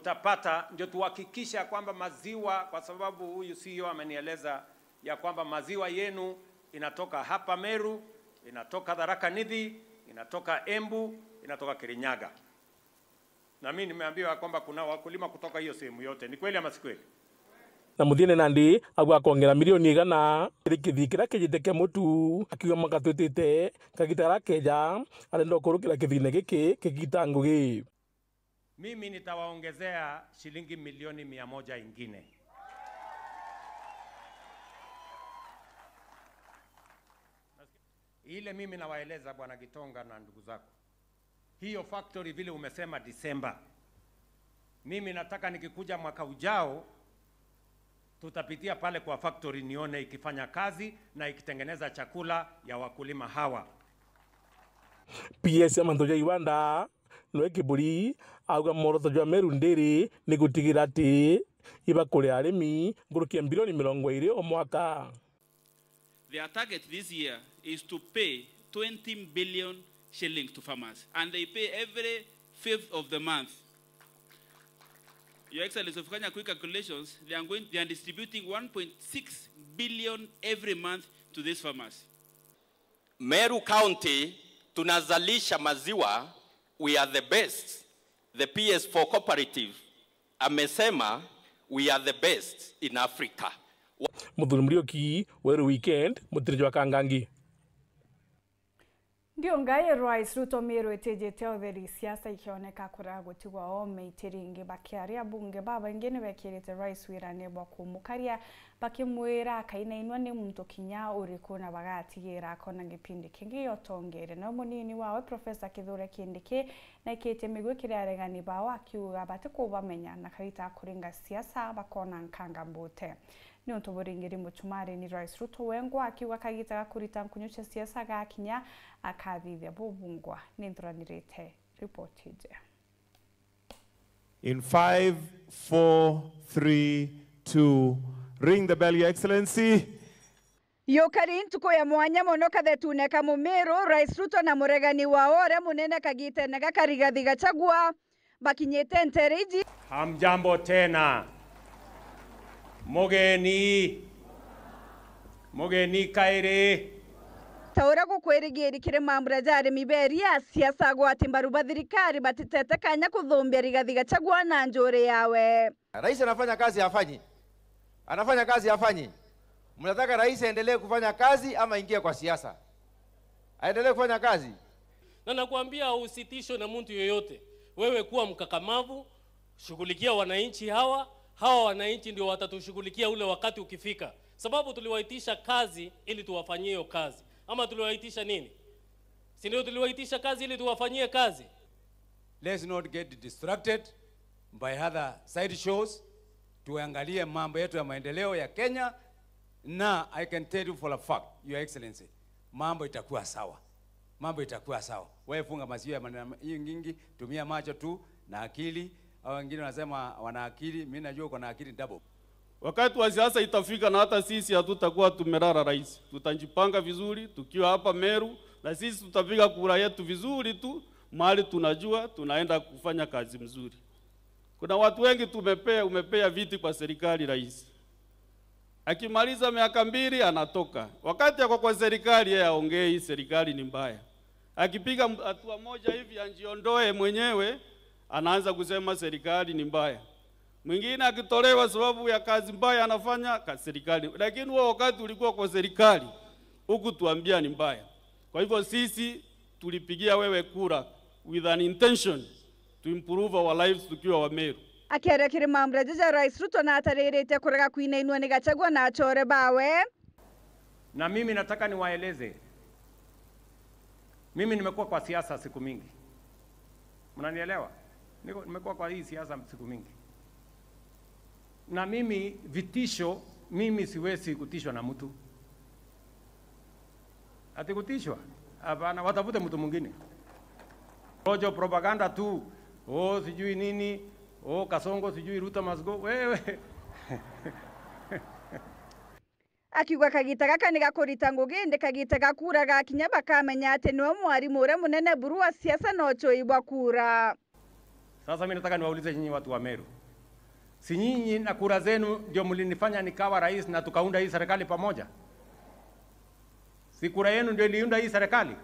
mtapata, ndio tuhakikisha kwamba maziwa, kwa sababu huyu CEO amenieleza ya kwamba maziwa yenu inatoka hapa Meru, inatoka Tharaka Nithi, inatoka Embu, inatoka Kirinyaga. Na mimi nimeambiwa kwamba kuna wakulima kutoka hiyo sehemu yote. Ni kweli ama si kweli? Na Muthiene Nandi agwa kongera milioni 100 kithikira kijiteke mutu akiwa makatwitite kagitara keja arenda kurukira kithine giki kigita ngugi. Mimi nitawaongezea shilingi milioni 100 ingine. Ile mimi nawaeleza Bwana Gitonga na ndugu zako. Hiyo factory vile umesema Disemba. Mimi nataka nikikuja mwaka ujao tutapitia pale kwa factory nione ikifanya kazi na ikitengeneza chakula ya wakulima hawa. PS Amantoja Iwanda no ekiburi auga moroto jwa Meru Ndiri ni gutigira ati iba kuri arimi ngurukia bilioni 20 o mwaka. Their target this year is to pay 20 billion shillings to farmers, and they pay every 5th of the month. Your Excellency, if you can quick calculations, they are distributing 1.6 billion every month to these farmers. Meru County tunazalisha maziwa, we are the best. The PS4 cooperative amesema we are the best in Africa. Muthuri Murioki weru weekend mutirijwa Kangangi. Ndio ngai Rais Ruto Meru etejete otheri siasa ikioneka kuragutigwa o meitiringi bakiaria bunge baba ngene bekirite Rais wirane bwa kumukaria bakimwira kainainwa ni muntu kinya uriku na bagatigira akona gipindi kingi yotongere no munini wawe Professor Kithure Kindiki na ikite migwe kiraregani bawo akiuga batikubamenya na karita kuringa siasa bakona nkanga mbute. Ni untuburingiri muchumari ni Rais Ruto wengwa akiwa kagita kurita nkunyuche siasa gakinya akathithia bubungwa nindranirite reported. In 5, 4, 3, 2, ring the bell, Your Excellency. Yokari ntuko ya mwanya mono kathetune Mumeru Rais Ruto na muregani waore munene kagite na Gakarigathi Gachagua bakinyete ntereji. Hamjambo tena. Mogeni kaire. Taura gukwirigiri kire mambura jare miberia siasa gwati mbaruba thirikari batitete kanya kuthumbia Rigathi Gachagua na njore yawe. Rais anafanya kazi hafanyi. Anafanya kazi hafanyi. Mnataka rais aendelee kufanya kazi ama ingie kwa siasa? Aendelee kufanya kazi. Na nakwambia usitishwe na mtu yoyote. Wewe kuwa mkakamavu, shughulikia wananchi hawa wananchi ndio watatushughulikia ule wakati ukifika. Sababu tuliwaitisha kazi ili tuwafanyie hiyo kazi. Ama tuliwaitisha nini? Si ndio tuliwaitisha kazi ili tuwafanyie kazi? Let's not get distracted by other side shows. Tuangalie mambo yetu ya maendeleo ya Kenya, na I can tell you for a fact, Your Excellency, mambo itakuwa sawa. Mambo itakuwa sawa. Wewe funga masikio ya maneno nyingi, tumia macho tu na akili. Au wengine wanasema wana akili, mimi najua uko na akili double. Wakati wa siasa itafika na hata sisi hatutakuwa tumerara rais. Tutajipanga vizuri tukiwa hapa Meru, na sisi tutapiga kura yetu vizuri tu, mahali tunajua tunaenda kufanya kazi mzuri. Kuna watu wengi umepea viti kwa serikali rais. Akimaliza miaka 2 anatoka. Wakati yako kwa serikali yeye aongee serikali ni mbaya. Akipiga hatua moja hivi anjiondoe mwenyewe, anaanza kusema serikali ni mbaya. Mwingine akitolewa sababu ya kazi mbaya anafanya serikali. Lakini wewe wakati ulikuwa kwa serikali huku tuambia ni mbaya. Kwa hivyo sisi tulipigia wewe kura with an intention to improve our lives tukiwa wa Meru. Akiarekire mambura jaja Rais Ruto na atarerete kurega kuinainwa ni Gachagua na achore bawe. Na mimi nataka niwaeleze. Mimi nimekuwa kwa siasa siku mingi. Mnanielewa? Nimekuwa kwa hii siasa siku mingi. Na mimi vitisho, mimi siwezi kutishwa na mtu. Ati kutishwa? Hapana, watafute mtu mwingine. Rojo propaganda tu. Sijui nini. Kasongo sijui Ruto must go. Wewe. Akigwa kagita gakaniga kurita nguginde kagita gakura gakinya bakamenya ati no mwarimu ure munene buru wa siasa no choibwa kura. Sasa mimi nataka niwaulize nyinyi watu wa Meru. Si nyinyi na kura zenu ndio mlinifanya nikawa rais na tukaunda hii serikali pamoja? Si kura yenu ndio iliunda hii serikali?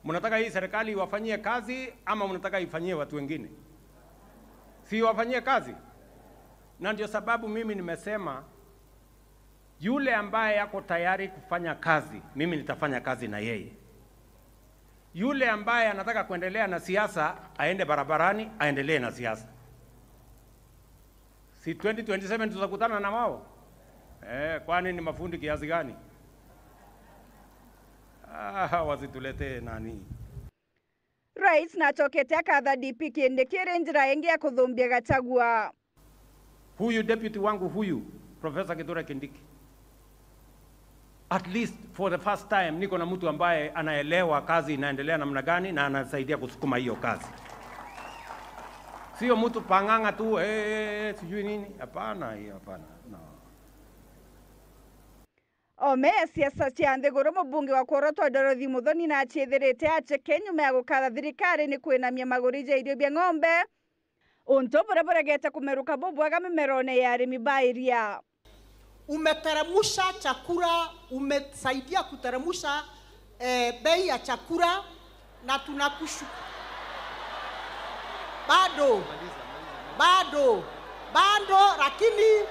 Mnataka hii serikali iwafanyie kazi ama mnataka ifanyie watu wengine? Si wafanyie kazi. Na ndio sababu mimi nimesema yule ambaye yako tayari kufanya kazi, mimi nitafanya kazi na yeye. Yule ambaye anataka kuendelea na siasa, aende barabarani, aendelee na siasa. Si 2027 tutakutana na wao? Kwani ni mafundi kiasi gani? Wasituletee nani. Rais natokete akatha DP kiendekere njira yengi ya kuthumbia Gachagua. Huyu deputy wangu huyu, Professor Kithure Kindiki. At least for the first time niko na mtu ambaye anaelewa kazi inaendelea namna gani na anasaidia kusukuma hiyo kazi. Sio mtu panganga tu sijui nini. Hapana, hiyo hapana. No. Ome siasa cia nthiguru mubunge wa Korotwa Dorothy Muthoni na achithirite acheke nyuma ya gukatha thirikari ni kwinamia maguri ja irio bia ng'ombe. Unto buregete kumeruka bubwaga mimerone ya arimi bairia. Umeteremsha chakula, umesaidia kuteremsha bei ya chakula na tunakushukuru. Bado lakini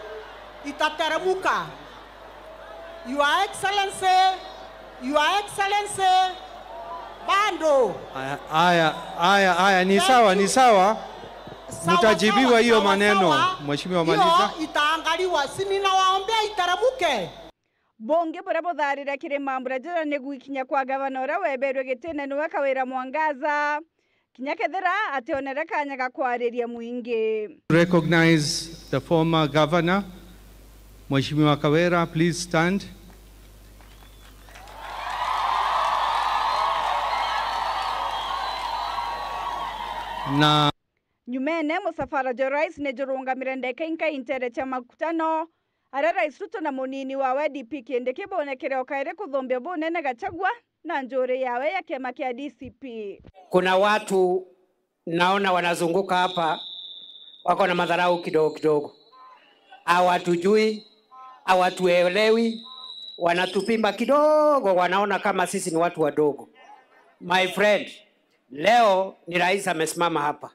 itateremuka. Your Excellency, bado. Aya, ni sawa. Mtajibiwa hiyo maneno, Mheshimiwa Maliza. Hiyo itaangaliwa, si ninawaombea itaremuke. Bonge burabo tharira kire mambura jira ni gwikinya kwa gavana ora weberwe gitene niwe Kawira Mwangaza. Kinyakethera ateonera kanya ga kwariria muingi. Recognize the former governor, Mheshimiwa Kawira, please stand. Na nyumene musafara jo rais ne jorunga mirende kenka intere cha makutano ara rais Ruto na munini wa DP kiendeke bonekere okaire kuthombia bonene Gachagua na njore yawe ya kiama kia DCP. Kuna watu naona wanazunguka hapa wako na madharau kidogo. Hawatujui, hawatuelewi, wanatupimba kidogo, wanaona kama sisi ni watu wadogo. My friend, leo ni rais amesimama hapa.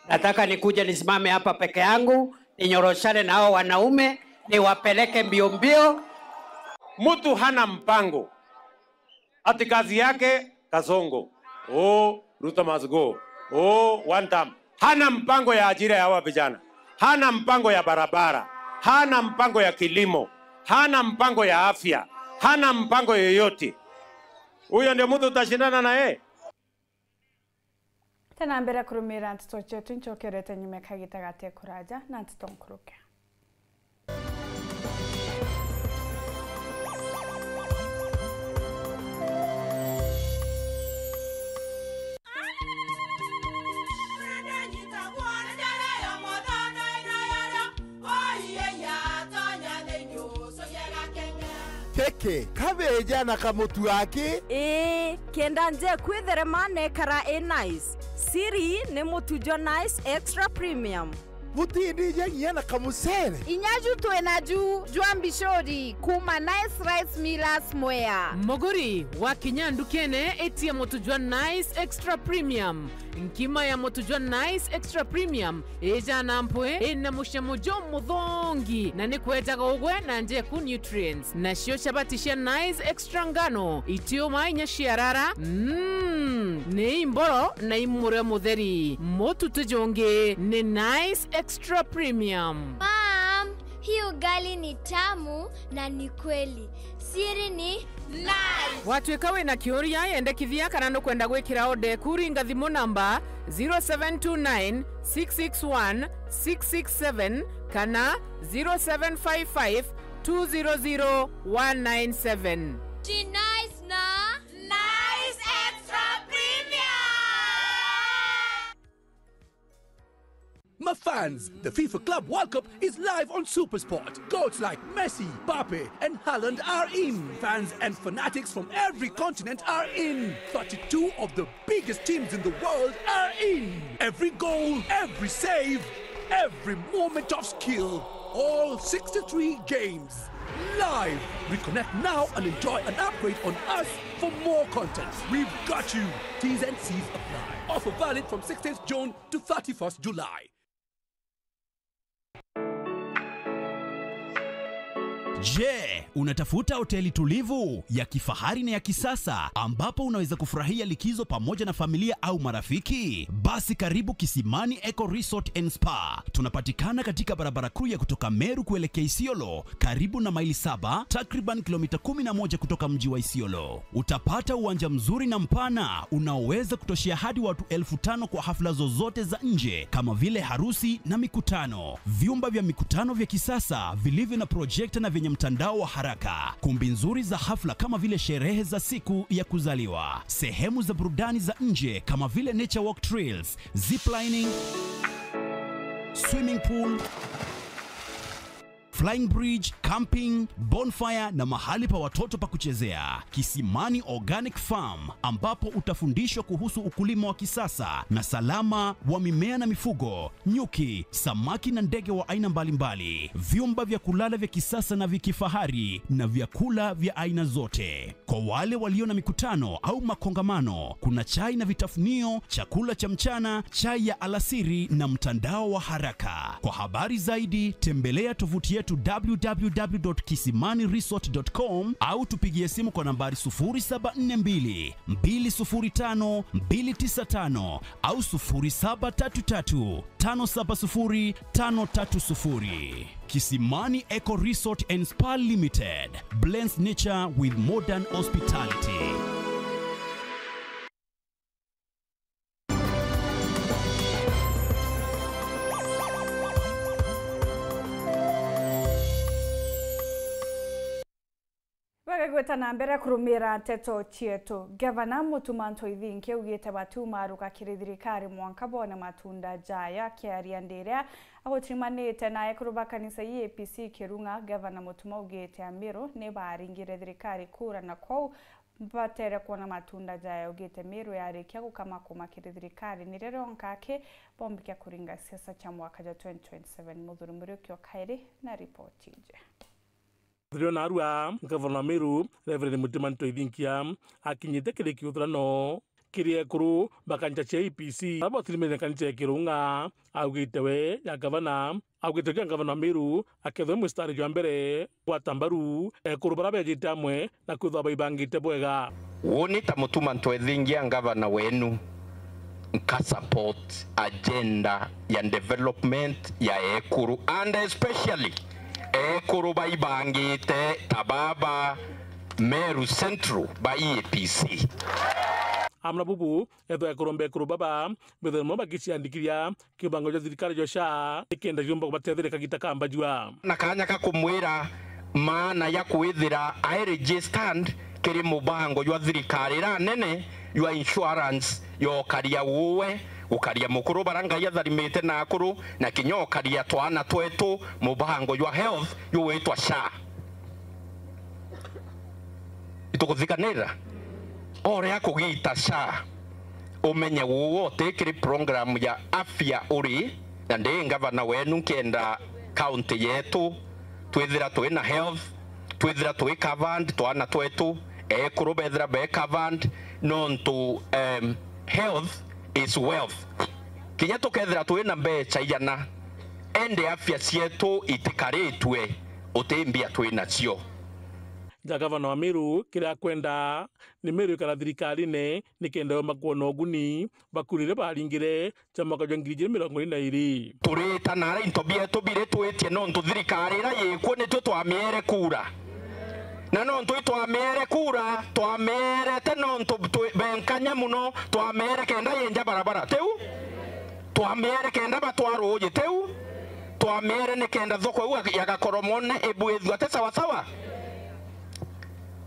Nataka nikuje nisimame hapa peke yangu, ninyoroshane na hao wanaume, niwapeleke mbio. Mtu hana mpango. Ati kazi yake Kasongo. Ruto must go. One time. Hana mpango ya ajira ya hawa vijana. Hana mpango ya barabara. Hana mpango ya kilimo. Hana mpango ya afya. Hana mpango yoyote. Huyo ndio mtu utashindana na yeye. Tena mbere kurumira ntito chetu nchokerete nyume kagitagate kuraja na ntito nkuruke. Keke, kabeja na kamutu wake? Kenda nje kwitherema nekara nice. Siri ni mutujo nice extra premium. Mutindi nyangia na kamusere. Inyaju tuenaju juambishori kuma nice rice millers mwea. Moguri wa kinyandu kene etia motujwa nice extra premium. Nkima ya motujwa nice extra premium eja nampwe ena mushamujo muthongi na nikweta gogwe na nje ku nutrients na shio shabatisha nice extra ngano itio mainya shiarara ne imboro na imure mutheri motu tujonge ne nice extra premium. Mom, hii ugali ni tamu na ni kweli. Siri ni nice. Watwekawe na kioria yendekithia kana no kwenda gwikira ode kuringa thimu namba 0729 661 667 kana 0755 200 197. Nice na nice extra premium. My fans, the FIFA Club World Cup is live on SuperSport. Goats like Messi, Mbappe, and Haaland are in. Fans and fanatics from every continent are in. 32 of the biggest teams in the world are in. Every goal, every save, every moment of skill. All 63 games. Live. Reconnect now and enjoy an upgrade on us for more content. We've got you. T's and C's apply. Offer valid from 16th June to 31st July. Je, unatafuta hoteli tulivu ya kifahari na ya kisasa ambapo unaweza kufurahia likizo pamoja na familia au marafiki? Basi karibu Kisimani Eco Resort and Spa. Tunapatikana katika barabara kuu ya kutoka Meru kuelekea Isiolo, karibu na maili 7, takriban kilomita 11 kutoka mji wa Isiolo. Utapata uwanja mzuri na mpana unaoweza kutoshea hadi watu 5,000 kwa hafla zozote za nje kama vile harusi na mikutano. Vyumba vya mikutano vya kisasa vilivyo na projector na vyenye mtandao wa haraka, kumbi nzuri za hafla kama vile sherehe za siku ya kuzaliwa, sehemu za burudani za nje kama vile nature walk trails, ziplining, swimming pool, flying bridge, camping, bonfire na mahali pa watoto pa kuchezea. Kisimani Organic Farm ambapo utafundishwa kuhusu ukulima wa kisasa na salama wa mimea na mifugo, nyuki, samaki na ndege wa aina mbalimbali. Vyumba vya kulala vya kisasa na vya kifahari na vyakula vya aina zote. Kwa wale walio na mikutano au makongamano, kuna chai na vitafunio, chakula cha mchana, chai ya alasiri na mtandao wa haraka. Kwa habari zaidi tembelea tovuti yetu www.kisimaniresort.com au tupigie simu kwa nambari 0742 205 295 au 0733 570 530. Kisimani Eco Resort and Spa Limited blends nature with modern hospitality. Gweta na mbere kurumira teto chietu. Gavana Mutumanto Ithinki ugite batu maruka kiri thirikari mwanka bona matunda jaya kiaria ndiria agotirimanite na ekuruba kanisa APC Kirunga. Gavana Mutuma ugite Amiru ne baringire thirikari kura na kwau batere kuona matunda jaya ugite Miru yarikia gukama kuma kiri thirikari ni rero nkake bombika kuringa siasa cha mwaka 2027 muthuri murikyo kairi na ripoti je. Thirona arua Gavana Meru Reverend Mutumanto Ithinki akinyite kiriki uthurano kirie kuru bakanja cha APC abo tirimene kanisa Kirunga augite we ya gavana augite ya Gavana Meru akethwe mustari jwa mbere kwa tambaru kuru barabe jitamwe na kutha baibangite bwega woni ta Mutumanto Ithinki gavana wenu nka support agenda ya development ya Ekuru and especially Ekuru baibangite tababa Meru Central by APC. Amna bubu edo ekorombe Ekuru baba bethe mo bagiciandikiria kibango ja thirikari josha ikenda jumba kubatethire kagita kamba jua nakanya kakumwira maana ya kwithira I registered kiri mubango jwa thirikari ra nene your insurance yo karia uwe ukaria mukuru baranga ya tharimite na akuru na kinyo karia twana twetu mubango jwa health yo wetwa SHA itukuthikanira ore akugita SHA umenye wote kiri program ya afya uri na ndi gavana wenu kenda county yetu twithira twina health twithira twi covered twana twetu ekuru bethira be covered nontu health is wealth. Kinya tukethira twina mbeca igana ende afya cietu itikaritwe utimbia twina cio. Gavana wa Meru kira kwenda ni Meru kana thirikari-ini nikenda makuona uguni bakurire baringire chama ka 2022 turita na into bietu bire twetie nontu thirikari ra yikuo ni twamiere kura na nontu twamiere kura twamiere te nontu benkanya muno twamiere kenda yenja barabara teu twamiere kenda batwaro je teu twamiere ni kenda thoko ya gakoromone ebwethu ate sawa sawa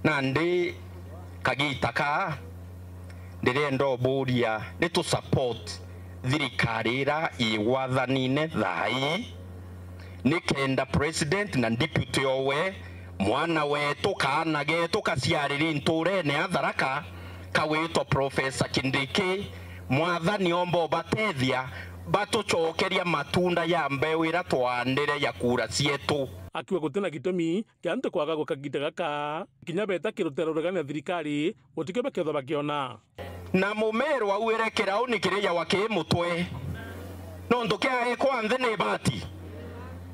nandi kagita ka ndirendo buria ni to support thirikarira iwathanine thai nikenda president na deputy owe mwana wetu kana getu kaciariri nturene atharaka kawito Professor Kindiki mwathani ombo batethia batucokeria matunda ya mbeu ira twandire ya kura cietu akiwa gutena gitumi kia antu kwaga gukagita gaka kinya beta kirutero regana thirikari gutike baketho bakiona na Mumeru awire kirau ni kiria wakimutwe no ndukia kwa nthene bati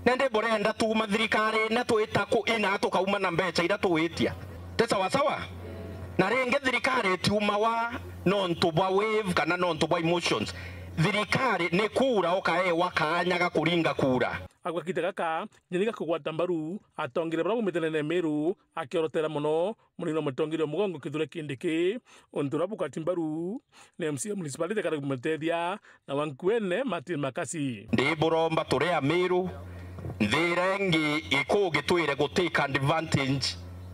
nende borenda tuma thirikari na twita ku ina tukauma na mbeca ira twitia te sawa sawa na renge thirikari tiuma wa no ntubwa wave kana no ntubwa emotions thirikari ni kura okae wakanyaga kuringa kura agwakite gaka nyiriga kugwata mbaru atongire bra mumetenene Meru akiorotera muno munino mutongire mugongo kithure Kindiki ontura bukati mbaru ne MC municipality kana kumutethia na wankwene Martin Makasi ndi buromba turea Meru thirengi ikugitwire guteka advantage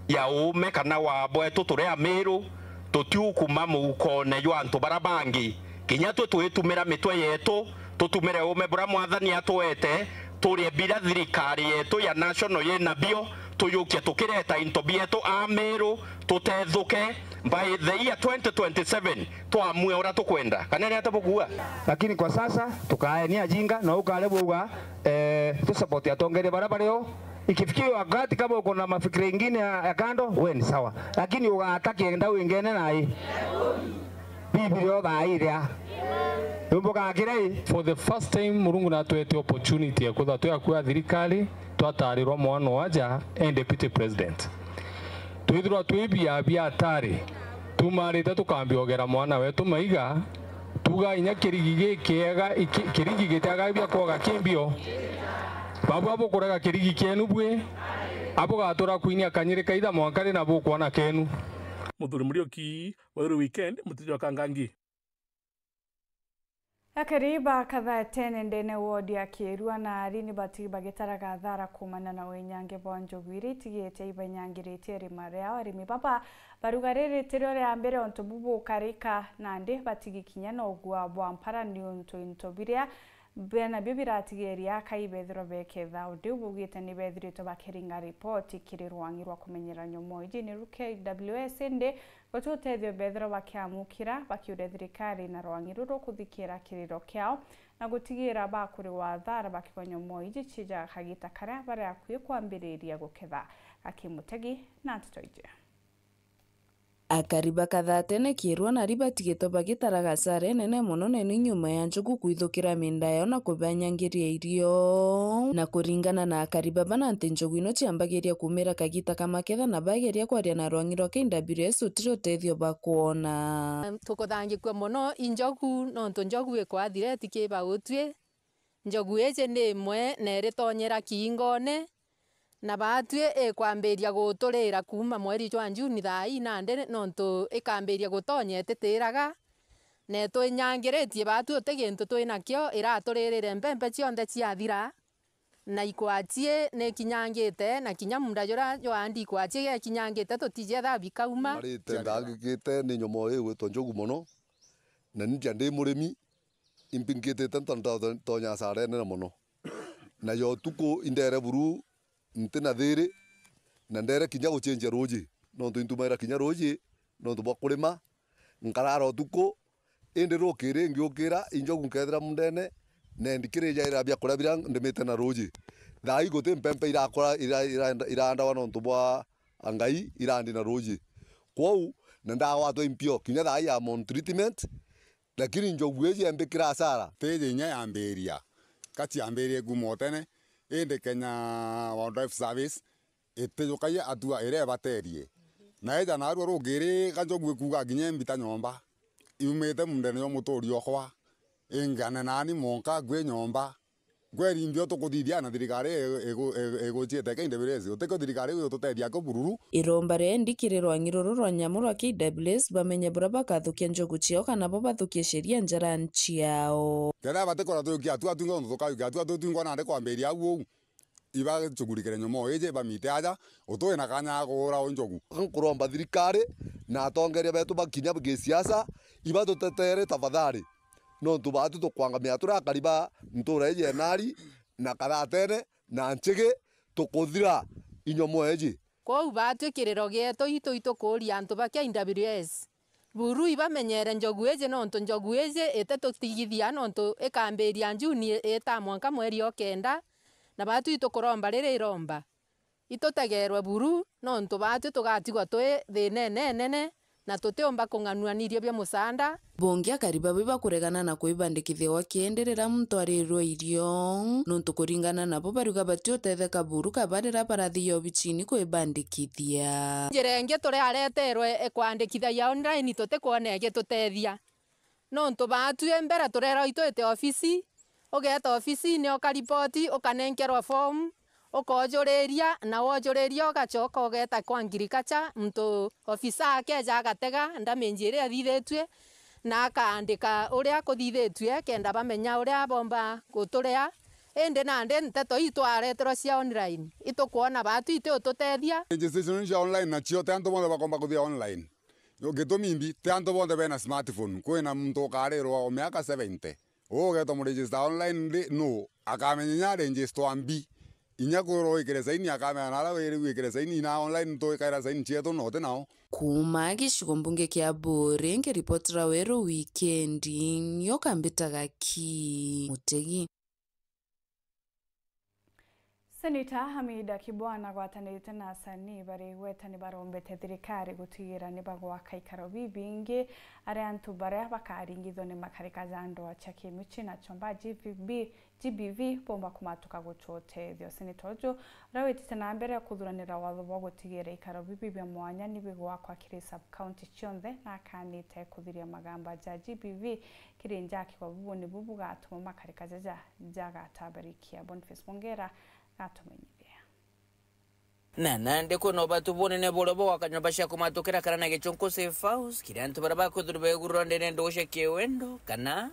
ya ume kana wa bwetu turea Meru tutiukuma mukone yo antu barabangi kinya twitumira mitwe yetu tutumire ume bura mwathani atwete turie bila thirikari yetu ya national yena bio tuyukia tukireta into bietu a Meru tutethuke by the year 2027 twamwe ora tukwenda kanene atabugua lakini kwa sasa tukae ni ajinga na ukarebwa tu support atongere barabareo ikifikia wakati kama uko na mafikira mengine ya kando wewe ni sawa lakini ugataki enda wengine naye biblia bairia for the first time Murungu na twete opportunity ya kutha twa thirikari twatarirwa mwana waja and deputy president twithirwa twibia bia atari tumarite tukambiogera mwana wetu maiga tuga inya kirigi kiega kirigi gitaga bia kwaga kimbio babu abo kuraga kirigi kenu bwe abo gatura kuinia kanyire kaida mwankari na bo kuona kenu Muthuri Murioki wa weekend mutijwa kangangi Akariba kadhaa tene ndene wodi ya Kierua na arini bati bagitaraga thara kumana na wenyange bonjogu iritigite ibanyangirite rimarea arimi papa barugarire tirore ambere onto bubu karika nande batigikinya no gwa bwampara ni onto intobiria bena bibiratigeria kaibethro beketha undi bugite ni bethirito bakeringa report kirirwangirwa kumenyera nyomo ijini ruke WS ende gututethio bethro bakiamukira bakiure thirikari na rwangiru rukuthikira kiriro kiao na gutigira bakuri wa thara bakigwa nyomo iji chija kagita kara bare akwiye kwambiriria guketha akimutegi na tutoije akariba kadhaa tene Kierua na riba tigito bagitaraga sare nene muno nene nyuma ya njugu kuithukira minda yao na kubanyangiria irio na kuringana na akariba bana njogu ino ciambagiria kumira kagita kamaketha na bageria kwaria na rwangiro KWS utiro tethio bakuona tukuthangikwa muno injogu nonto njogu ikwathire tikiba gutwe njogu ece ni imwe na iritonyera kingone na batwe kwambiria guturira kuma mweri jwa Juni thai nande nonto ikambiria gutonyete tiraga ne twinyangiritie batwe utegintu twinakio iraturirire mbembe cionthe ciathira na ikwatie ne kinyangite na kinya munda jora joandi ikwatie kinyangite tutije thabi kauma marite ndagikite ni nyomo igwitwo njogu muno na ninja ndi murimi impingite tanto tonya sare ne muno na yo tuko indere buru ntina thiri na ndere kinya guchenja roji no ntumaira kinya roji no tubakurima nkararo tuko indi rokire ngiukira injogu nkethira mundene ne ndikirija ira bia kurabira ndimite na roji thai gote mpempe irakora iranda wano ntubwa angai irandi na roji kwau na ndawa to impio kinya thai ya mon treatment lakini njogu eji ambikira asara teje nya amberia kati amberia gumotene ende Kenya Wildlife Service etejokaya atua ere baterie na eja na ru rugiri kanjogu kuga ginye mbita nyomba iumete mundene yo mutori okwa engana nani monka gwe nyomba gweri mbio tukuthithia na thirikari egochiete KWS uteko thirikari ututedia ko bururu iromba rendi kirirwangiruru rwa nyamu rwa KWS bamenye bura bakathukia njogu ciao kana bo bathukie sheria njarani ciao kera batekora tukia tungo tukayukia tungo na kwambiria au iba chugurikire nyomo eje bamite aja utoe na kanya gura njogu nkuromba thirikari na atongeria betu bakinya bgisiasa iba tutetere tafadhali no tubatu tukwangamia turakariba ntureje nari na karatene na nchige tukuthira inyomo eji kou batwikiriro gieto itu kuria antu bakia IWS buru ibamenyere njogu eje nontu njogu eje itetutigithia nontu ikambiria Juni eta mwanka mweri okenda na batu itukuromba riri iromba itutegerwe buru nontu batu tugatigwa twi thine nene na tutiomba kung'anuanirio bya musanda bongia kariba biba kuregana na kuibandikithia wakienderera mtwarirwo irio nontu kuringana nabo baruga batio tetheka buru kabarira barathi yo bichini kuibandikithia njirenge turi areterwe kwandikithia online tutikuonege tutethia nontu batu embera turera itoete ofisi ugeta ofisi ni ukaripoti ukanenkerwa form ukojuriria na wojuriria ugachoka ugeta kwa ngirikacha mtu ofisa akeja agatega ndamenjire athithitwe na akaandika uria kuthithitwe kenda bamenya uria bomba guturea ende nande nteto itwaretero cia online itukuona batu ite tutethia registration cia online na chio tanto bonde bakomba kuthia online gitũmimbi tanto bonde bena smartphone kwina muntu ukarirwa o miaka 70 ugeta mu register online no akamenya register ambi inya kuro ikere saini akamenya nala wiri ikere saini na online to ikaira saini chieto no tenao kuma gicigo mbunge kia Buri ngiripotera wero weekend yokambitaga ki Mutegi. Seneta Hamida Kibwana gwatanite na asani bari gwetani barombete thirikari gutigira ni bagwaka ikaro bibingi ari antu bare bakaringithwo ni makarika jando acha kimichi na chomba GBV bomba kumatuka guchote thio seneta ojo rawetite na mbere kuthuranira watho wa gutigira ikaro bibi bya mwanya ni bigwakwa kiri sub county chionthe na kanite kuthiria magamba ja GBV kirinja kwa bubu ni bubu gatuma makarika jaga tabarikia Boniface Mongera atumenyithia na nande kuno batu bonene bolobo wakanyomba cia kumatukira kana na gichonko safe house kiri antu baraba kuthurbe gurondene ndoshe kiwendo kana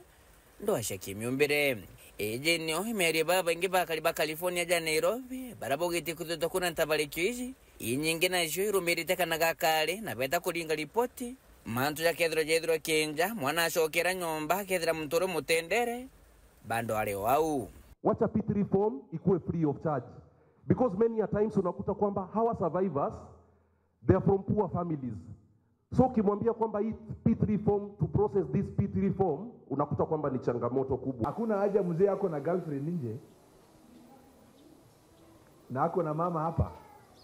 ndoshe kimyombere eje nio himeri baba ingi bakali California ja Nairobi barabo giti kutoto kuna ntabarikyo izi inyingi na jo irumirite kana gakale na beta kuringa ripoti mantu ya kedro kenja mwana ashokera nyomba kedra mtoro mutendere bando ale wau wacha P3 form ikuwe free of charge because many a times unakuta kwamba hawa survivors they are from poor families, so kimwambia kwamba hii P3 form to process this P3 form unakuta kwamba ni changamoto kubwa. Hakuna haja mzee ako na girlfriend nje na ako na mama hapa,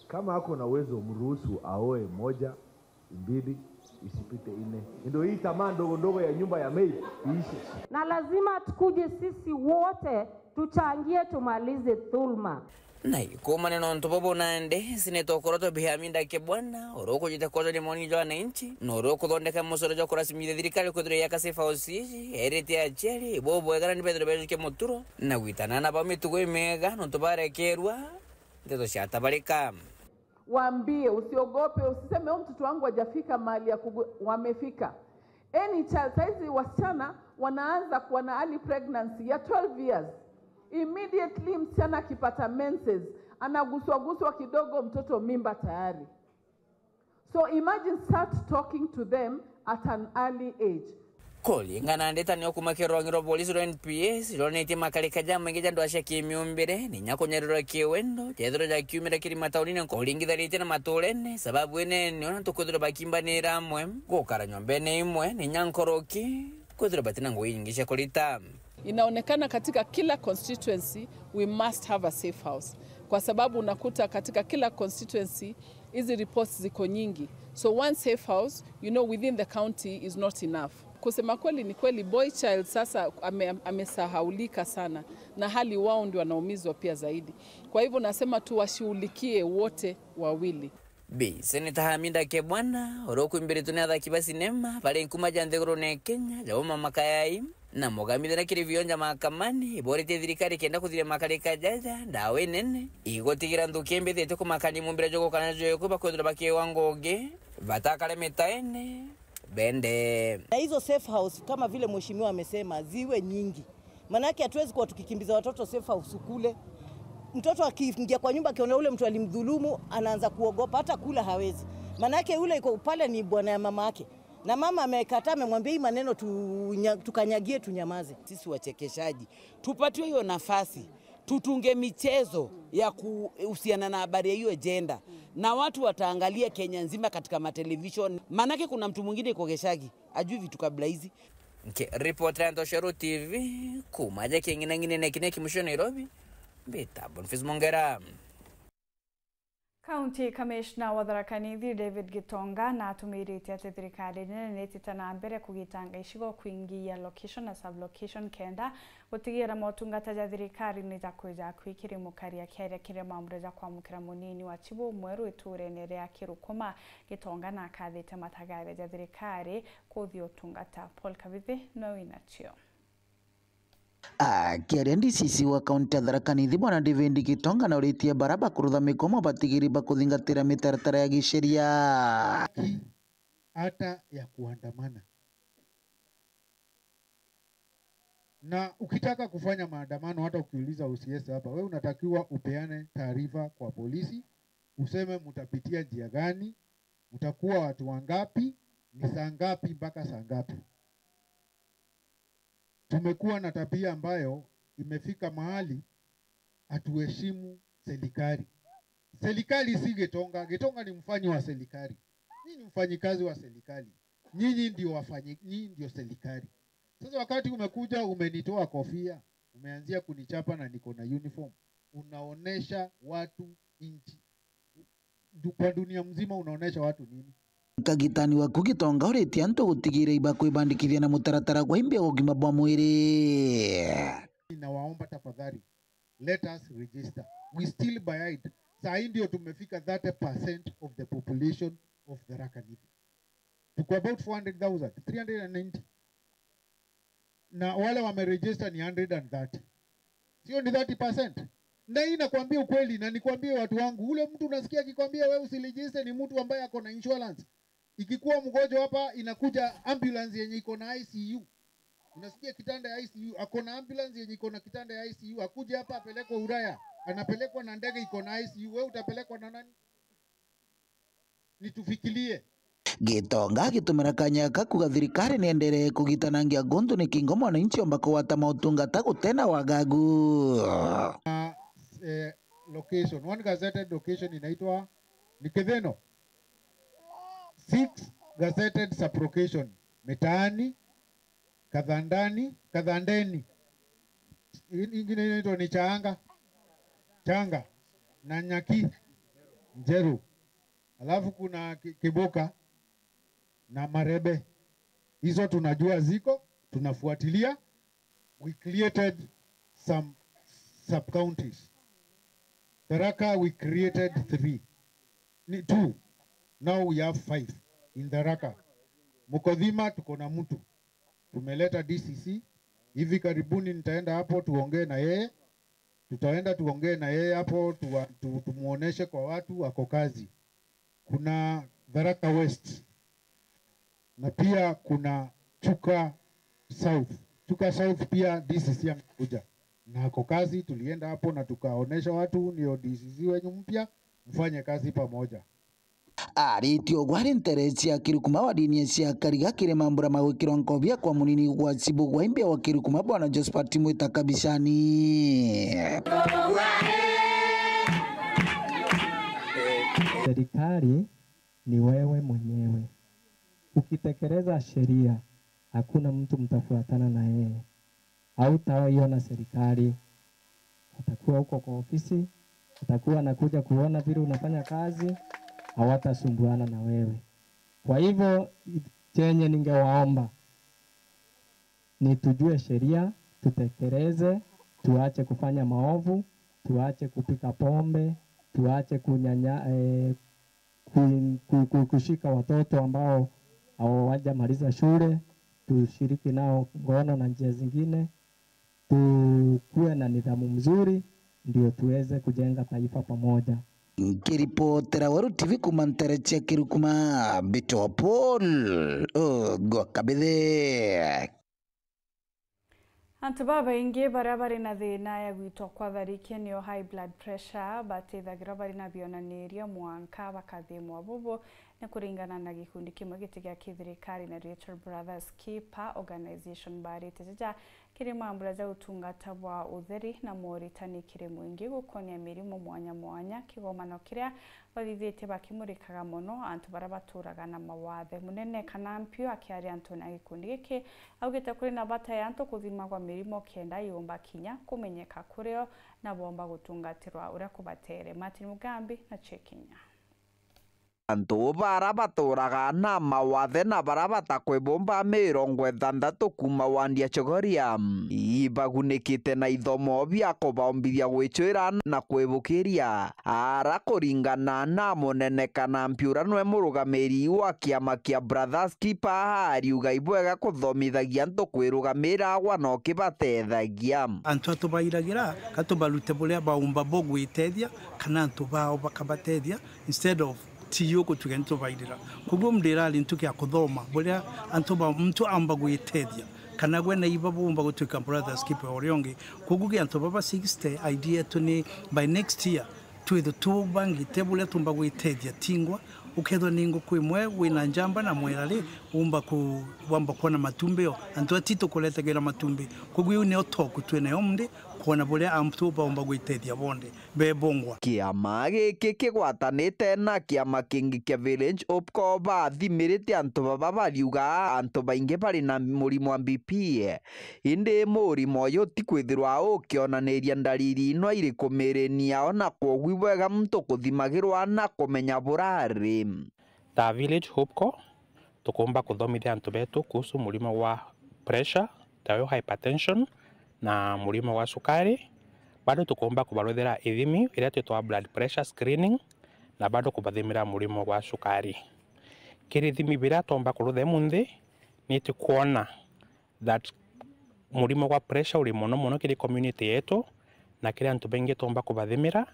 kama ako na uwezo mruhusu aoe moja mbili isipite 4. Ndio hii tamaa ndogo ya nyumba ya maid iishe. Na lazima tukuje sisi wote tuchangie tumalize dhulma. Na ikuma neno ntobobo nande sineto koroto bihaminda Kibwana oroko jitakoza ni moni jo wananchi noroko dhondeka mosoro jo kurasimiza thirikari kudure ya kasefa osiji erete acheri bobo egara ni Pedro Bejo ke moturo na witanana ba mitugo imega ntobare kerwa ndeto shata barika. Waambie usiogope, usiseme mtoto wangu hajafika mahali ya wamefika. Any child, saizi wasichana wanaanza kuwa na early pregnancy ya 12 years. Immediately msichana akipata menses, anaguswa kidogo mtoto mimba tayari. So imagine start talking to them at an early age. Kolingana ndeta ni okumakero ngiro polisi ro NPS ro neti makalika jamu ngija ndo asha kimyombere ni nyako nyerero kiwendo jedro ja kiumira kiri mataulini kolingitha rite na matolene sababu ene ni ona tukudro bakimbanira amwe gokara nyombene imwe ni nyankoroki kudro batina ngoyingisha kolita. Inaonekana katika kila constituency we must have a safe house, kwa sababu unakuta katika kila constituency hizi reports ziko nyingi, so one safe house within the county is not enough. Kusema kweli ni kweli boy child sasa amesahaulika sana na hali wao ndio wanaumizwa pia zaidi. Kwa hivyo nasema tuwashughulikie wote wawili. Seneta Hamida Kibwana oroko imbere tunaza kibasi nema pale nkuma jandegoro ne Kenya jaoma makayai na mogamide na kirivionja mahakamani iborete thirikari kenda kuthire makarika jaja ndawe nene igotigira ndukembe thete ku makani mumbira jogo kana joyo ko bakodra bakie wangoge batakale metaene bende. Na hizo safe house kama vile mheshimiwa amesema ziwe nyingi, manake hatuwezi kuwa tukikimbiza watoto safe house kule. Mtoto akiingia kwa nyumba akiona ule mtu alimdhulumu anaanza kuogopa, hata kula hawezi, manake ule iko pale ni bwana ya mama yake. Na mama amekataa, amemwambia hii maneno tukanyagie tunyamaze. Sisi wachekeshaji tupatiwe hiyo nafasi, tutunge michezo ya kuhusiana na habari ya hiyo agenda, na watu wataangalia Kenya nzima katika matelevision. Manake kuna mtu mwingine yuko Geshagi ajui vitu kabla hizi. Reporter Ntoshero TV kumaja kingine ngine kineki mwisho Nairobi. Beta Boniface Mongera. County Commissioner wa Tharaka Nithi David Gitonga na atumirite ati thirikari nene titana mbere kugitanga ishigo kuingia location na sub location kenda gutigira motungata ya thirikari ni jakuja kwikiri mukaria kere kire mamreja kwa mukira munini wa Chibo mweru iturene ria Kirukuma. Gitonga na akathite matagaire ya thirikari kuthio tungata. Paul Kavithi no inachio. Akiaria DCC wa kaunti ya Tharaka Nithi bwana David Gitonga na uritie baraba kurutha mikomo batigiri bakuthingatira mitaratara ya gisheria hata ya kuandamana. Na ukitaka kufanya maandamano, hata ukiuliza OCS hapa, wewe unatakiwa upeane taarifa kwa polisi, useme mtapitia njia gani, mtakuwa watu wangapi, ni saa ngapi mpaka saa ngapi. Tumekuwa na tabia ambayo imefika mahali hatuheshimu serikali. Serikali si Gitonga. Gitonga ni mfanyi wa serikali. Nyinyi ni mfanyikazi wa serikali. Nyinyi ndio serikali. Sasa wakati umekuja umenitoa kofia, umeanzia kunichapa na niko na uniform, unaonesha watu nchi. Kwa dunia mzima unaonesha watu nini? Kagitani wa Gitonga uritie antu gutigire iba kwibandikithia na mutaratara gwa imbia ugima bwa mwiri. Nawaomba tafadhali, let us register. We still behind. Saa hii ndio tumefika 30% of the population of Tharaka Nithi. Tuko about 400,000, 390. Na wale wameregister ni 130. Sio ni 30%. Na hii nakwambia ukweli, na nikwambie watu wangu, ule mtu unasikia akikwambia wewe usiregister ni mtu ambaye ako na insurance. Ikikuwa mgonjwa hapa inakuja ambulance yenye iko na ICU. Unasikia kitanda ya ICU, ako na ambulance yenye iko na kitanda ya ICU, akuje hapa apelekwe Uraya, anapelekwa na ndege iko na ICU, wewe utapelekwa na nani? Nitufikirie. Gitonga gitumira kanyaka kuga thirikari ni enderee kugitanangia gundu ni kingo mwananchi ombako wata mautungata gutena wagagu. Location, one gazetted location inaitwa Niketheno. 6 gazetted sub-location, Mitaani, Kadhandeni, ingine inaitwa ni Changa, na Nyaki, Njeru. Alafu kuna Kiboka na Marebe. Hizo tunajua ziko, tunafuatilia. We created some sub-counties. Tharaka we created 2. Now we have 5 in Tharaka. Mukodhima tuko na mtu. Tumeleta DCC. Hivi karibuni nitaenda hapo tuongee na yeye. Tutaenda tuongee na yeye hapo tumuoneshe kwa watu wako kazi. Kuna Tharaka West. Na pia kuna Chuka South. Chuka South pia DCC amekuja. Na ako kazi, tulienda hapo na tukaonesha watu ndio DCC wenyu mpya mfanye kazi pamoja. Aritio gwari interesi ya Kirukuma wa dini cia kariga kire mambura magwikirwa nkobia kwa munini gwa Chibo gwa imbia wa Kirukuma bwana Josephat Mwita kabishani. Serikali ni wewe mwenyewe. Ukitekeleza sheria hakuna mtu mtafuatana na yeye. Hautaiona serikali. Atakuwa huko kwa ofisi, atakuwa anakuja kuona vile unafanya kazi, hawatasumbuana na wewe. Kwa hivyo chenye ningewaomba ni tujue sheria, tutekeleze, tuache kufanya maovu, tuache kupika pombe, tuache kushika watoto ambao hawajamaliza shule, tushiriki nao ngono na njia zingine, tukuwe na nidhamu mzuri ndio tuweze kujenga taifa pamoja. Kiripotera Waru TV kumantereche Kirukuma Bito Paul Gokabithe. Antu baba ingi barabara na thina ya gwitwo kwa tharike niyo high blood pressure batethagira bari na bionaniria mwanka bakathimwa bubu ni kuringana na gikundi kimwe gitiga kithirikari na Rachel Brothers Keeper Organization barite jaja kiri mambura za utungata bwa utheri na moritani kiri mwingi gukonia mirimo mwanya mwanya kigomano kiria bathithite bakimurikaga muno antu bara baturaga na mawathe munene kana mpio akiari antu na gikundi giki augite kuri na bata ya antu kuthima kwa mirimo kenda yumba kinya kumenyeka kurio na bomba gutungatirwa uria kubatere Martin Mugambi na Chekinya. Antu bara baturaga na mawathe na bara batakwibumba 60 kuma wandia chogoria ibagunikite na ithomo bia kubombithia gwicwira na kwibukiria ara kuringana na munene kana mpiura nwe murugamiri wa kiama kia Brothers Keeper ariuga ibwega kuthomithagia antu kwirugamira gwa no kibatethagia antu atubairagira katubalute buria baumba bogwitethia kana antu bao bakabatethia instead of tiyo kutugento baidira kugo mdirali ntuki akuthoma buria antuba mtu amba gwitethia kana gwena ibabumba gutuka Brothers Keeper orionge kugo ge antuba ba 60 idea tuni by next year twitho tubangi tebule tumba gwitethia tingwa ukethwa ningo kwimwe wina njamba na mwerali umba ku wamba kona matumbeo antu atito kuletegera matumbi kugo yune otoku twene omde kuona buria amtu baumba gwitethia bonde bebongwa kiama giki kigwatanite na kiama kingi kia Village Opco bathimirite antu baba bariuga antu baingi bari na murimo wa BP indi murimo uyu ti kwithirwa ukionaniria ndariri no iri kumirenia ona kwogu wega mtu kuthimagirwa na kumenya burari ta Village Opco tukumba kuthomithia antu betu kuhusu murimo wa pressure tayo hypertension na murimo wa sukari bado tukomba kubarothera ithimi iria twitwa blood pressure screening na bado kubathimira murimo wa sukari kiri ithimi biria tomba kuruthe munthi ni tukuona that murimo wa pressure uri muno kiri community yetu na kiri antu bengi tomba kubathimira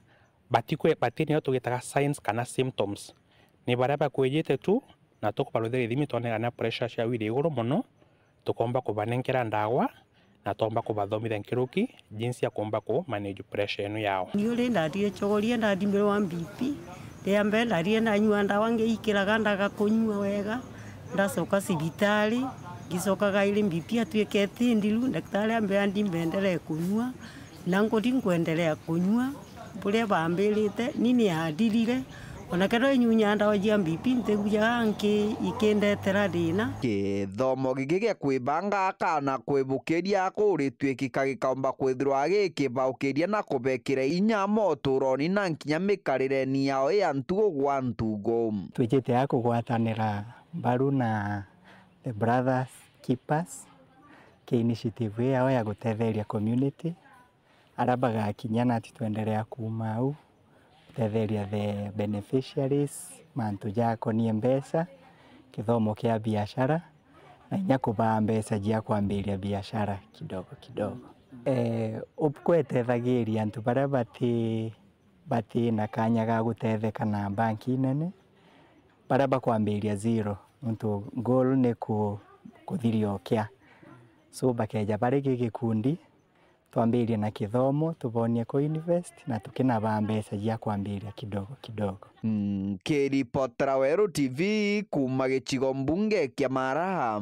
batini yo tugitaga signs kana symptoms ni baria bakwijite tu na tukubarothera ithimi tonera pressure cia wiri iguru muno tukomba kubanenkera ndawa na tomba kubathomithia nkiruki jinsi ya komba ku manage pressure enu yao niuri ndathie chogoria ndathimire wa BP ria mbere ndathie na nyua ndawa ngeikiraga ndaga kunyua wega ndacoka cibitari ngicokaga ile BP atwikete ndilu daktari ambe andimbendelee kunyua na ngoti ngwendelea kunyua buria bambirite nini yadirire ona kero nyunya ndawa jia BP nteguja anke ikendetera thina githomo giki gia kwibanga kana kwibukiria kuritwikika gikomba kwithirwa gikibaukiria na kubekira inya moturoni na nkinya mikarireni yao ya ntugo gwa ntugo twijite ya kugwatanira mbaru na the Brothers Keepers ki initiative yao ya gutetheria community arabaga kinyana ati twendelea kuma au tetheria the beneficiaries mantu jako ni mbeca kithomo kia biashara na inya kuba mbeca jia kwambiria biashara kidogo upkwetethagiria antu baria bati na kanya ga gutetheka na banki nene baria bakwambiria zero ntu goal ni kuthiriokia so bakeja bari gikundi twambirie na kithomo tubonie ku invest na tukinaba mbeca jia kwambiria kidogo kiripotera Weru TV kuma gicigo mbunge kia Maraha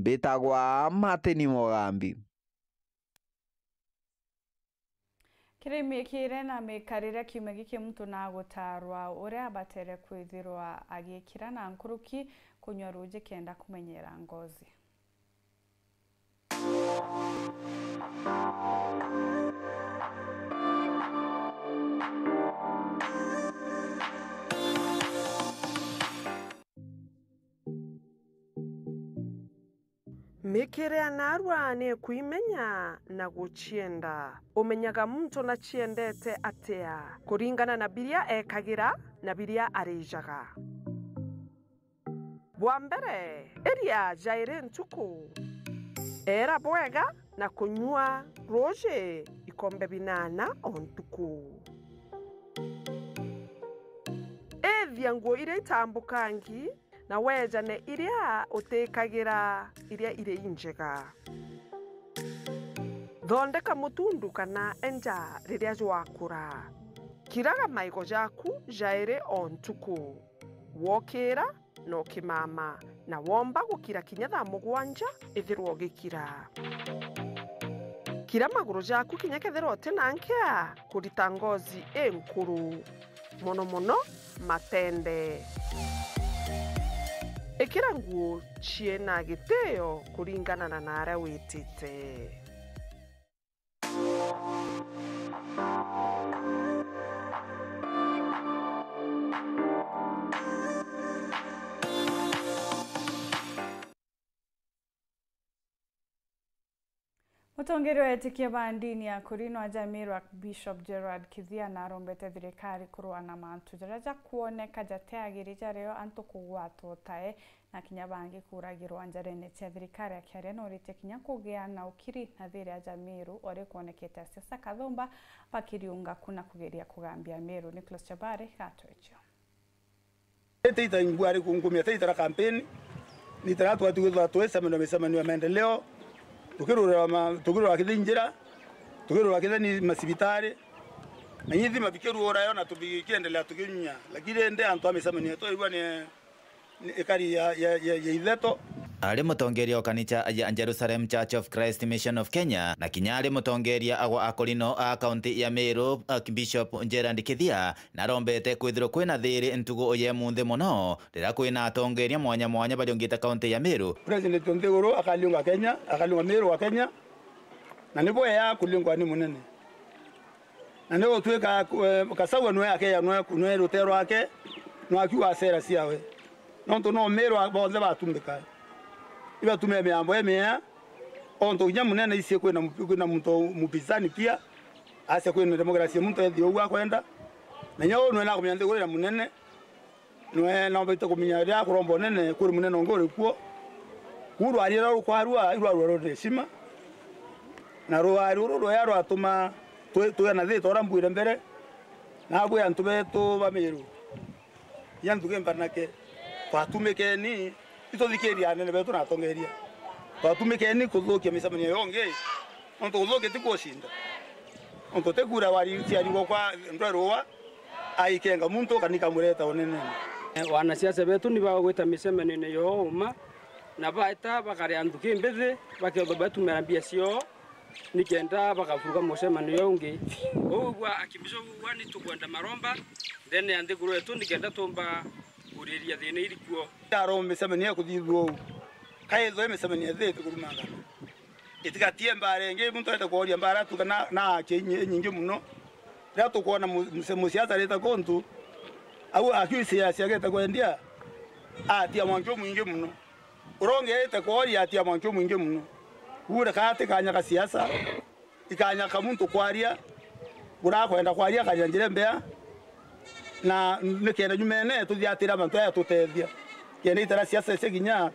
bitagwa Martin Mugambi kiremekire na mekarira kiume giki mtu na gutarwa uria batere kwithirwa agikira na nkuruki kunywa ruji kenda kumenyera ngozi mikire anarwa ne kuimenya na guchienda umenyaga mtu na chiendete atia kuringana na biria ekagira na biria arijaga bwa mbere eria jaire ntuku era bwega na kunyua roje ikombe binana ontuku ethia nguo iria itambukangi na wejane iria utekagira iria ire injega thondeka mutundu kana enja riria jwakura kiraga maigo jaku jaire o ntuku wokira no kimama na womba gukira kinya thaa 7 ithirwo gikira kira maguru jaku kinya kethirwo tinankea kurita ngozi enkuru mono matende ikira nguo chiena giteo kuringana na nara witite. Mutongeri wa etikia bandini ya kurino aja Miru Bishop Gerard Kithia na arombete thirikari kurua na mantu jaraja kuoneka jateagirija reo antu kugwatwo tae na kinya bangi kuragirwa njarene cia thirikari akiaria no rite kinya kugia na ukiri na thiri aja Miru ore kuonekete siasa kathomba bakiriunga kuna kugeria kugambia Miru. Nicholas Chabare gatwecho Teita ngwari kungumia teita kampeni ni taratu watu tuwesa meno maendeleo tukirura kithinjira tukirura kithani masibitari na nyithi mabikiru orayo na tubikiendelea tukinya lakini nde antu amesamania to igwa ni ekari ya itheto ari mutongeria o kanitha ya Jerusalem Church of Christ Mission of Kenya na kinyari mutongeria agwa akorino a county ya Meru Bishop Gerard Kithia na rombete kwithiro kwina thiri ntugo oye munthe muno rira kwina atongeria mwanya bariongita county ya Meru. President Nthiguru akaliunga Kenya akalunga Meru wa Kenya na nibo ya kulingwa ni munene na nibo tweka kasawa no yake ya no kunwe rutero wake no akiwa sera siawe no no Meru bonze batumbika iba tume miambo emea onto nya munene isi kwina mto mupizani pia ase kwina demokrasia mtu ethi ogwa kwenda na nyo no na kumyande kwina munene no na bito kumya ya kurombo nene kuri munene ngore kuo uru arira rukwarua irwa rwesima na ruari yaro atuma to na thito rambwire mbere na abwe antu beto bameru yantu gembanake twatumike ni itothikeria nene betu na tongeria twatumike ni kuthukia misamania yonge onto kuthukia tikushinda onto tekura wari tiari kwa ndwerowa aikenga muntu kanika mureta onene wanasiasa betu ni bagwita misamania yo uma na baita bakari antu kimbithi bakyo betu merambia cio nikenda bakafuruka musemano yonge ogwa akimizo wani tukwenda maromba then ande guru etu nikenda tomba kuriria thina irikuo aro misemania kuthithwo kaitho misemania thitu kurumanga itikatie mbare nge muntu ete kuoria mbara tukana na nyingi muno ria tukuona musiasa reta kontu au akiusia siageta kwendia atia mwanjo mwingi muno uronge ete kuoria atia mwanjo mwingi muno ure kate kanya ka siasa ikanya ka muntu kwaria ura kwenda kwaria kanyanjire mbea na nikenda nyumene tuthiatira bantu aya tutethia kende itara siasa seginya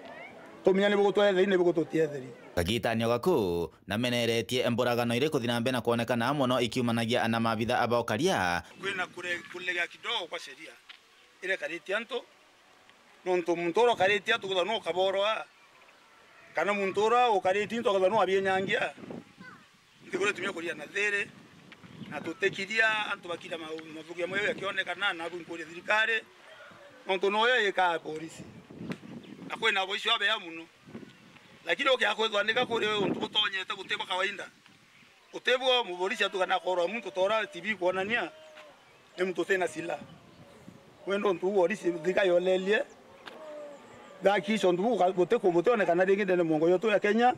tuminyane bugutwethe ine bugututietheri kagitanio gaku na meneretie emboragano ire kuthina mbena kuonekana mono ikiumanagia na mabitha abaokaria kwina kulega kidogo kwa sheria ile kariti anto nonto muntoro kariti atukuza no kaboroa kana muntora ukariti into kaza no abienyangia ndikore tumia kuria na there na tutekiria antu bakira mavugia moyo yakionekana na bunkuria thirikari nonto noyo yeka polisi akwe na boishi wabe ya muno lakini okiakwethwanika kuri untu gutonyete guteba kawaida utebwo muborisi atukana koro muntu tora TV kuonania ni mtu tena sila wendo ntu worisi thikayolelie gakisho ndu guteko mutone kana ringi ndene mongo yoto ya Kenya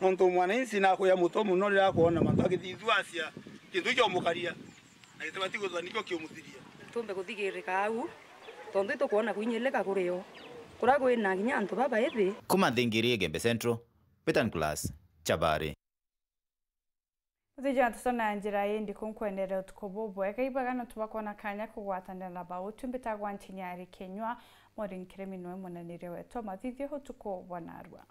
nonto mwananchi na ko ya muto muno rira kuona mantu akithithwacia kintu kyo mukaria na gitebati guthwanikio kyo muthiria tumbe kuthigirika au tondu tukuona kuinyeleka kurio kuragwe na ginya antu baba ethi kumathingirie Gembe Central Peter Class Chabari Thija tusona njira yindi kunkwenera utukobobo ekaibagano tubakona kanya kugwatanira bawo tumbita gwantinyari Kenywa morin kremino munanire weto mathithio hutuko wanarwa